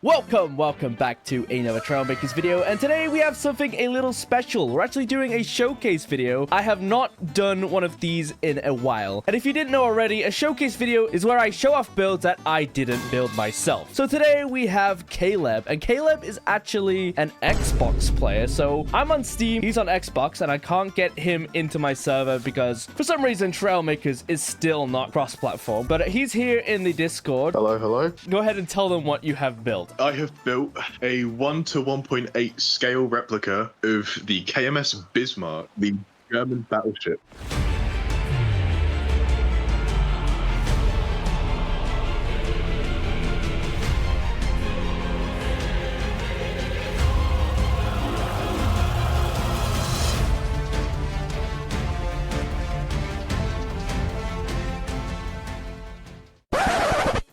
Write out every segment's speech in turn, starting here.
Welcome back to another Trailmakers video, and today we have something a little special. We're actually doing a showcase video. I have not done one of these in a while, and if you didn't know already, a showcase video is where I show off builds that I didn't build myself. So today we have Caleb, and Caleb is actually an Xbox player. So I'm on Steam, he's on Xbox, and I can't get him into my server because for some reason Trailmakers is still not cross-platform, but he's here in the Discord. Hello. Go ahead and tell them what you have built. I have built a 1:1.8 scale replica of the KMS Bismarck, the German battleship.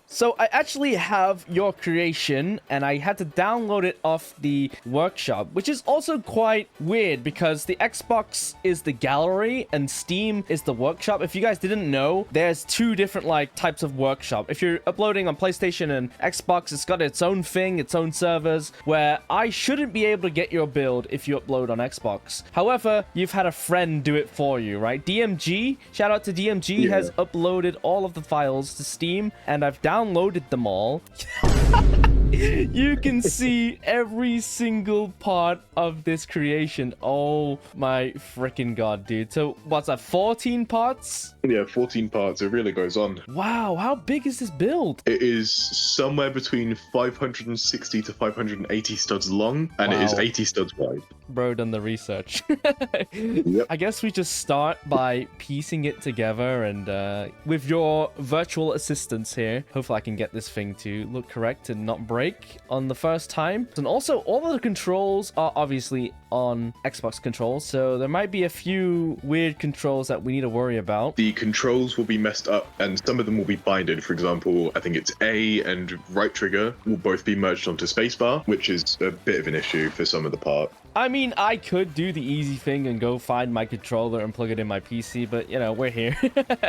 So I actually have your creation, and I had to download it off the workshop, which is also quite weird because the Xbox is the gallery and Steam is the workshop. If you guys didn't know, there's two different types of workshop. If you're uploading on PlayStation and Xbox, it's got its own thing, its own servers, where I shouldn't be able to get your build if you upload on Xbox. However, you've had a friend do it for you, right? DMG, shout out to DMG, has uploaded all of the files to Steam, and I've downloaded them all. You can see every single part of this creation. Oh my freaking god, dude. So what's that, 14 parts? Yeah, 14 parts. It really goes on. Wow, how big is this build? It is somewhere between 560 to 580 studs long, and Wow. it is 80 studs wide. Bro, done the research. Yep. I guess we just start by piecing it together, and with your virtual assistance here, hopefully I can get this thing to look correct and not break on the first time. And also, all of the controls are obviously on Xbox controls, so there might be a few weird controls that we need to worry about. The controls will be messed up, and some of them will be binded. For example, I think it's A and right trigger will both be merged onto spacebar, which is a bit of an issue for some of the part. I mean, I could do the easy thing and go find my controller and plug it in my PC, but, you know, we're here.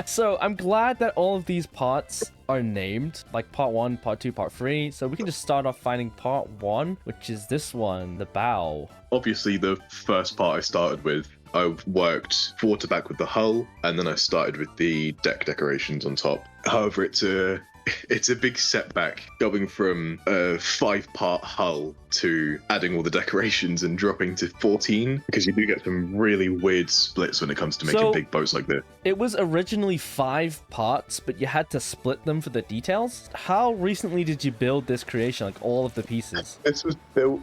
So I'm glad that all of these parts are named, like part 1, part 2, part 3. So we can just start off finding part 1, which is this one, the bow. Obviously, the first part I started with, I worked forward to back with the hull, and then I started with the deck decorations on top. However, it's a big setback going from a 5-part hull to adding all the decorations and dropping to 14, because you do get some really weird splits when it comes to making big boats like this. It was originally 5 parts, but you had to split them for the details. How recently did you build this creation, like all of the pieces? This was built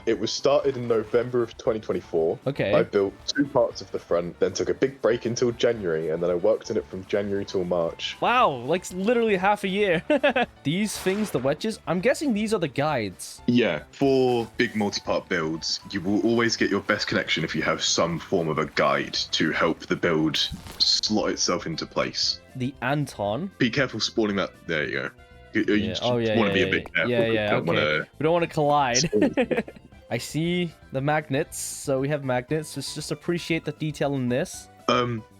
it was started in November of 2024. Okay. I built 2 parts of the front, then took a big break until January, and then I worked on it from January till March. Wow, like literally half a year. These things, the wedges, I'm guessing these are the guides. Yeah, for big multi-part builds, you will always get your best connection if you have some form of a guide to help the build slot itself into place. The Anton. Be careful spawning that. There you go. You Yeah. want to be a bit careful. Yeah, You don't okay. We don't want to collide. Spawn. I see the magnets, so we have magnets. Just appreciate the detail in this.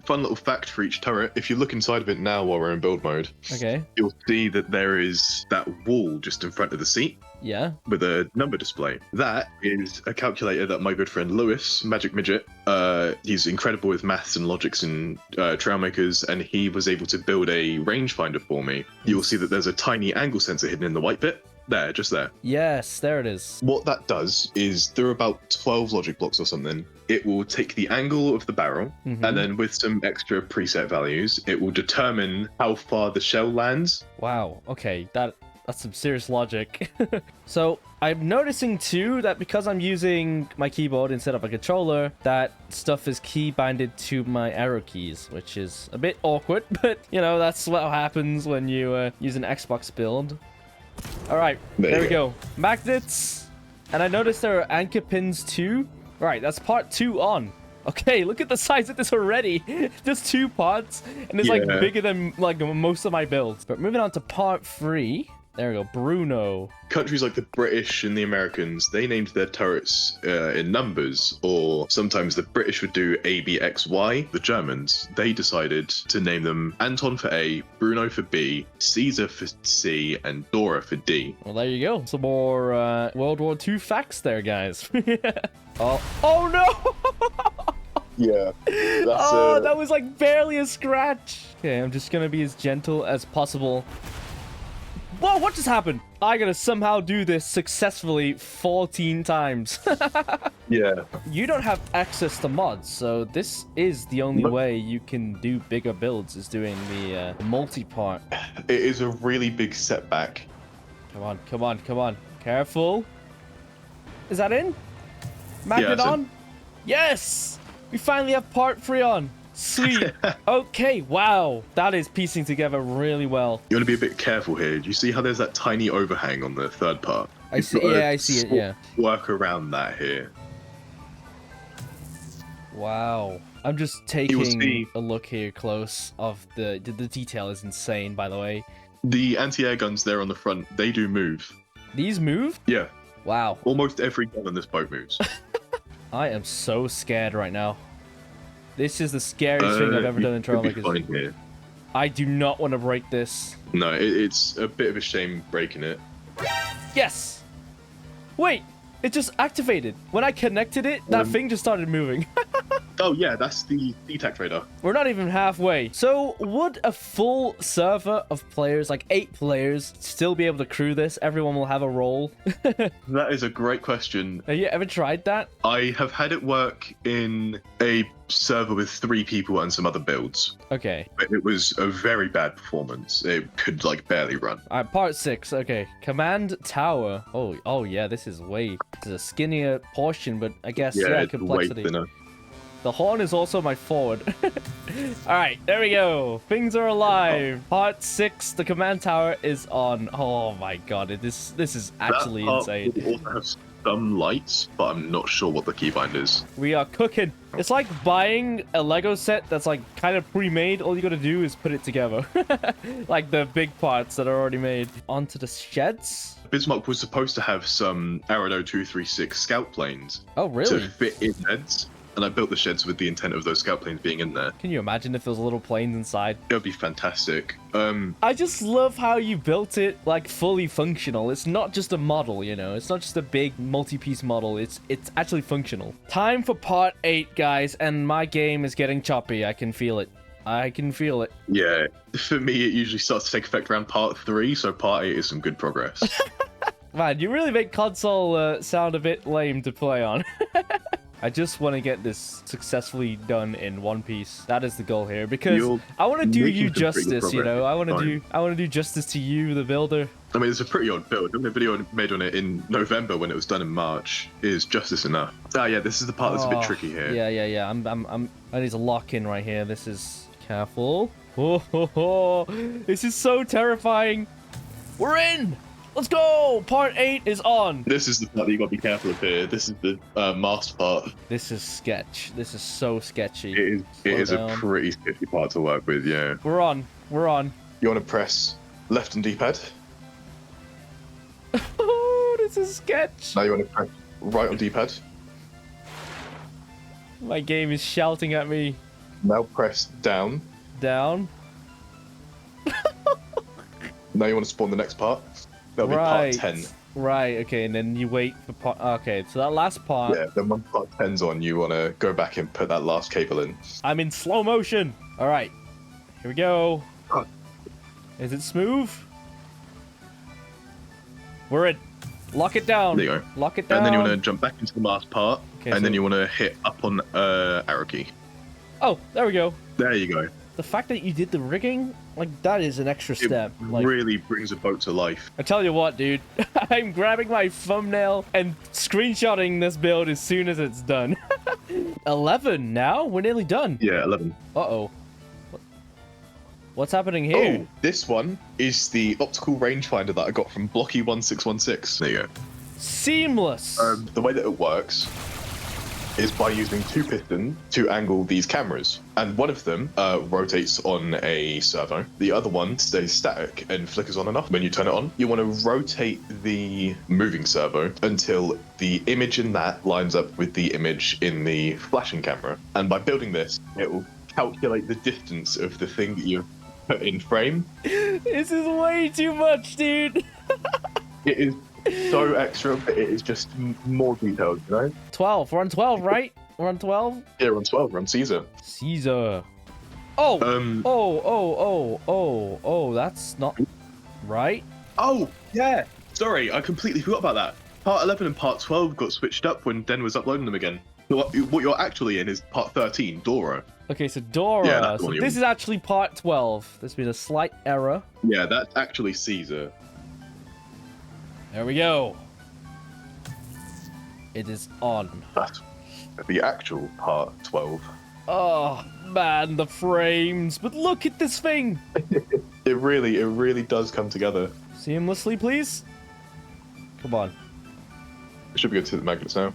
Fun little fact for each turret. If you look inside of it now while we're in build mode, Okay. you'll see that there is that wall just in front of the seat Yeah. with a number display. That is a calculator that my good friend Lewis, Magic Midget, he's incredible with maths and logics and Trailmakers, and he was able to build a rangefinder for me. You'll see that there's a tiny angle sensor hidden in the white bit. There, just there. Yes, there it is. What that does is there are about 12 logic blocks or something. It will take the angle of the barrel, and then with some extra preset values, it will determine how far the shell lands. Wow. Okay, that's some serious logic. So I'm noticing too that because I'm using my keyboard instead of a controller, that stuff is key binded to my arrow keys, which is a bit awkward, but you know, that's what happens when you use an Xbox build. All right, there we go. Magnets, and I noticed there are anchor pins too. All right, that's part 2 on. Okay, look at the size of this already. Just 2 parts, and it's like bigger than like most of my builds. But moving on to part 3. There we go. Bruno. Countries like the British and the Americans, they named their turrets in numbers, or sometimes the British would do A, B, X, Y. The Germans, they decided to name them Anton for A, Bruno for B, Caesar for C, and Dora for D. Well, there you go. Some more World War II facts there, guys. Oh no! Yeah. That was like barely a scratch. Okay, I'm just gonna be as gentle as possible. Whoa, what just happened? I gotta somehow do this successfully 14 times. Yeah. You don't have access to mods, so this is the only way you can do bigger builds, is doing the multi-part. It is a really big setback. Come on, come on, come on. Careful. Is that in? Magnet Yeah, it's on? in. Yes! We finally have part 3 on. Sweet. Okay, wow. That is piecing together really well. You want to be a bit careful here. Do you see how there's that tiny overhang on the third part? I see. Yeah, I see it. Yeah. Work around that here. Wow. I'm just taking a look here close of the detail is insane, by the way. The anti-air guns there on the front, they do move. These move? Yeah. Wow. Almost every gun on this boat moves. I am so scared right now. This is the scariest thing I've ever done in Trailmakers. I do not want to break this. No, it's a bit of a shame breaking it. Yes! Wait, it just activated. When I connected it, that thing just started moving. Oh yeah, that's the DTAC radar. We're not even halfway. So would a full server of players, like 8 players, still be able to crew this? Everyone will have a role? That is a great question. Have you ever tried that? I have had it work in a server with 3 people and some other builds. Okay. But it was a very bad performance. It could like barely run. All right, part 6. Okay, command tower. Oh yeah, this is a skinnier portion, but I guess yeah, it's complexity. way thinner. The horn is also my forward. All right, there we go. Things are alive. Part 6, the command tower is on. Oh my god, this is actually insane. It also has some lights, but I'm not sure what the keybind is. We are cooking. It's like buying a Lego set that's like kind of pre-made. All you gotta do is put it together. Like the big parts that are already made. Onto the sheds. Bismarck was supposed to have some Arado 236 scout planes. Oh, really? To fit in sheds. And I built the sheds with the intent of those scout planes being in there. Can you imagine if there was little planes inside? It would be fantastic. I just love how you built it like fully functional. It's not just a model, you know. It's not just a big multi-piece model. It's actually functional. Time for part 8, guys, and my game is getting choppy. I can feel it. I can feel it. Yeah, for me, it usually starts to take effect around part 3, so part 8 is some good progress. Man, you really make console sound a bit lame to play on. I just want to get this successfully done in one piece. That is the goal here, because I want to do you justice, you know. I want to do justice to you, the builder. I mean, it's a pretty odd build. The video made on it in November when it was done in March is justice enough. Ah, yeah, this is the part that's a bit tricky here. Yeah. I need to lock in right here. This is careful. Oh, this is so terrifying. We're in. Let's go! Part 8 is on! This is the part that you gotta be careful of here. This is the mast part. This is sketch. This is so sketchy. It is a pretty sketchy part to work with, yeah. We're on. We're on. You wanna press left on D-pad? Oh, this is sketch. Now you wanna press right on D-pad? My game is shouting at me. Now press down. Down. Now you wanna spawn the next part? That'll be part 10. Right, okay, and then you wait for part... Okay, so that last part... Yeah, then when part 10's on, you want to go back and put that last cable in. I'm in slow motion! Alright, here we go. Is it smooth? We're in. Lock it down. There you go. Lock it down. And then you want to jump back into the last part, okay, and then you want to hit up on arrow key. Oh, there we go. There you go. The fact that you did the rigging, like, that is an extra step. It like, really brings a boat to life. I tell you what, dude. I'm grabbing my thumbnail and screenshotting this build as soon as it's done. 11 now? We're nearly done. Yeah, 11. Uh-oh. What's happening here? Oh, this one is the optical rangefinder that I got from Blocky1616. There you go. Seamless. The way that it works is by using 2 pistons to angle these cameras. And one of them rotates on a servo. The other one stays static and flickers on and off when you turn it on. You want to rotate the moving servo until the image in that lines up with the image in the flashing camera. And by building this, it will calculate the distance of the thing that you've put in frame. This is way too much, dude. It is so extra, but it is just more detailed, you know? 12. We're on 12, right? We're on 12? Yeah, we're on 12. We're on Caesar. Caesar. Oh, that's not right. Oh, yeah. Sorry, I completely forgot about that. Part 11 and Part 12 got switched up when Den was uploading them again. What you're actually in is Part 13, Dora. Okay, so Dora. Yeah, so this is actually Part 12. There's been a slight error. Yeah, that's actually Caesar. There we go. It is on. That's the actual Part 12. Oh, man, the frames. But look at this thing. It really does come together. Seamlessly, please. Come on. It should be good to the magnets now.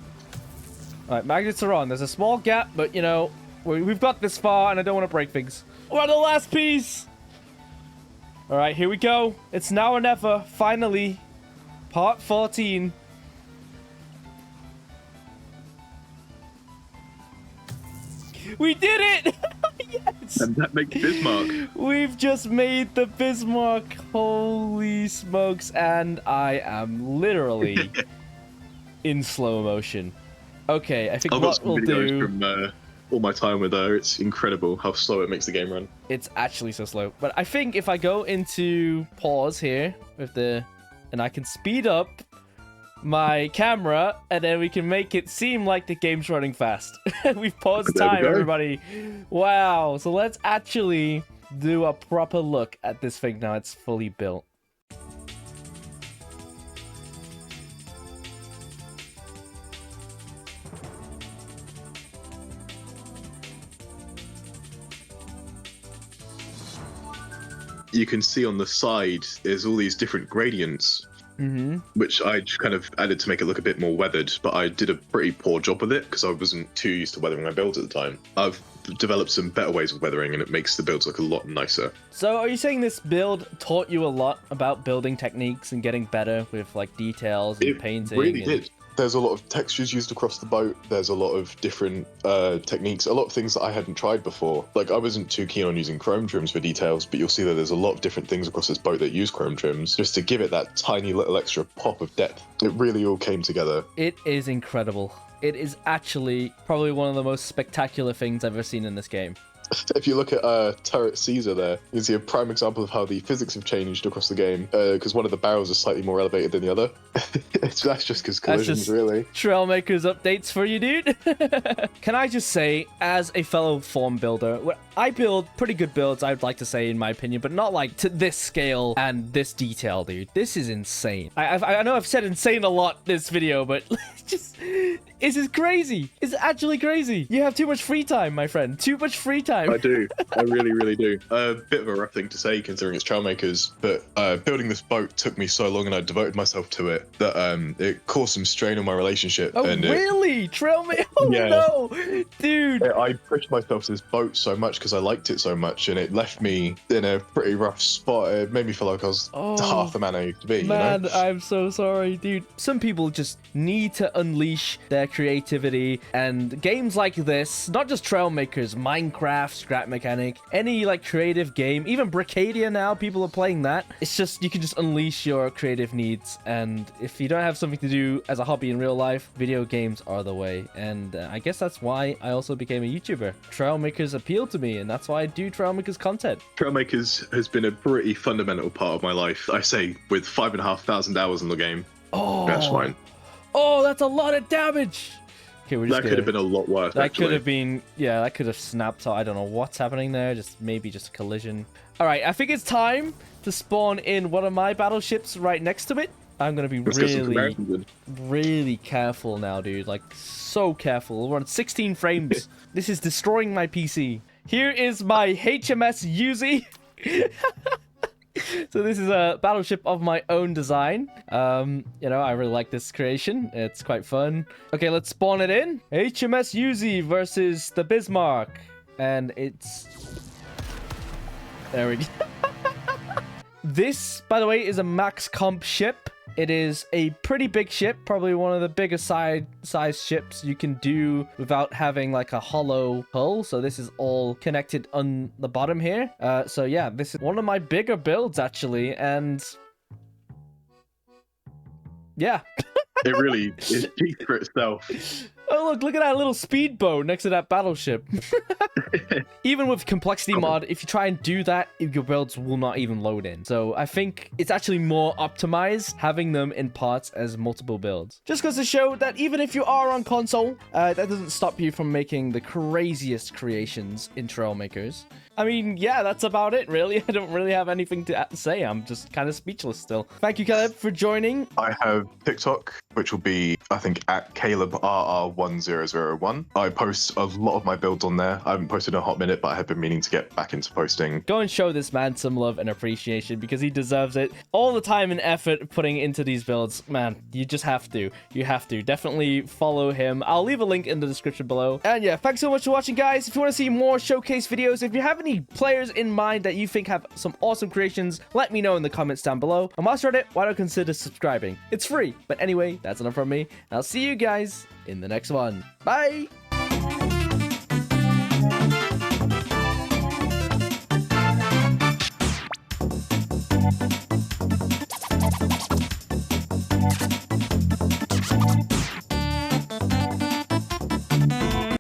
All right, magnets are on. There's a small gap, but, you know, we've got this far, and I don't want to break things. We're on the last piece. All right, here we go. It's now or never. Finally. Part 14. We did it! Yes! And that makes Bismarck. We've just made the Bismarck. Holy smokes. And I am literally in slow motion. Okay, I think I've got what some we'll videos do... from all my time with her. It's incredible how slow it makes the game run. It's actually so slow. But I think if I go into pause here with the... And I can speed up my camera, and then we can make it seem like the game's running fast. We've paused time, everybody. Wow. So let's actually do a proper look at this thing now it's fully built. You can see on the side, there's all these different gradients, which I just kind of added to make it look a bit more weathered, but I did a pretty poor job with it because I wasn't too used to weathering my builds at the time. I've developed some better ways of weathering, and it makes the builds look a lot nicer. So are you saying this build taught you a lot about building techniques and getting better with like details and painting? It really did. There's a lot of textures used across the boat. There's a lot of different techniques, a lot of things that I hadn't tried before. Like, I wasn't too keen on using chrome trims for details, but you'll see that there's a lot of different things across this boat that use chrome trims just to give it that tiny little extra pop of depth. It really all came together. It is incredible. It is actually probably one of the most spectacular things I've ever seen in this game. If you look at Turret Caesar there, you can see a prime example of how the physics have changed across the game, because one of the barrels is slightly more elevated than the other. That's just because collisions, really. Trailmakers updates for you, dude. Can I just say, as a fellow form builder, I build pretty good builds, I'd like to say, in my opinion, but not like to this scale and this detail, dude. This is insane. I know I've said insane a lot this video, but just... This is crazy. It's actually crazy. You have too much free time, my friend. Too much free time. I do. I really do. A bit of a rough thing to say considering it's Trailmakers, but building this boat took me so long and I devoted myself to it that it caused some strain on my relationship. Oh, and really? Trailmaker? Oh, yeah. No. Dude. I pushed myself to this boat so much because I liked it so much, and it left me in a pretty rough spot. It made me feel like I was half the man I used to be. Man, you know? I'm so sorry, dude. Some people just need to unleash their creativity, and games like this, not just Trailmakers, Minecraft, Scrap Mechanic, any like creative game, even Brickadia now, people are playing that. It's just, you can just unleash your creative needs, and if you don't have something to do as a hobby in real life, video games are the way, and I guess that's why I also became a YouTuber. Trailmakers appeal to me, and that's why I do Trailmakers content. Trailmakers has been a pretty fundamental part of my life. I say with 5,500 hours in the game. Oh, that's fine. Oh, that's a lot of damage. Okay, we're just that could have been a lot worse. That could have been, yeah, that could have snapped. So I don't know what's happening there. Maybe just a collision. All right, I think it's time to spawn in one of my battleships right next to it. I'm gonna be really careful now, dude. Like, so careful. We're on 16 frames. This is destroying my PC. Here is my HMS Yzuei. So this is a battleship of my own design. You know, I really like this creation. It's quite fun. Okay, let's spawn it in. HMS Yzuei versus the Bismarck. And it's... There we go. This, by the way, is a max comp ship. It is a pretty big ship, probably one of the biggest size ships you can do without having like a hollow hull. So this is all connected on the bottom here. So yeah, this is one of my bigger builds actually, and yeah. It really is cheap for itself. Oh, look at that little speedboat next to that battleship. Even with complexity mod, if you try and do that, your builds will not even load in. So I think it's actually more optimized having them in parts as multiple builds. Just goes to show that even if you are on console, that doesn't stop you from making the craziest creations in Trailmakers. I mean, yeah, that's about it, really. I don't really have anything to say. I'm just kind of speechless still. Thank you, Caleb, for joining. I have TikTok, which will be, I think, at CalebRR1001. I post a lot of my builds on there. I haven't posted in a hot minute, but I have been meaning to get back into posting. Go and show this man some love and appreciation because he deserves it. All the time and effort putting into these builds, man, you just have to. You have to. Definitely follow him. I'll leave a link in the description below. And yeah, thanks so much for watching, guys. If you want to see more showcase videos, if you have any players in mind that you think have some awesome creations, let me know in the comments down below. And whilst you're at it, why not consider subscribing? It's free. But anyway, that's enough from me. And I'll see you guys in the next one. Bye!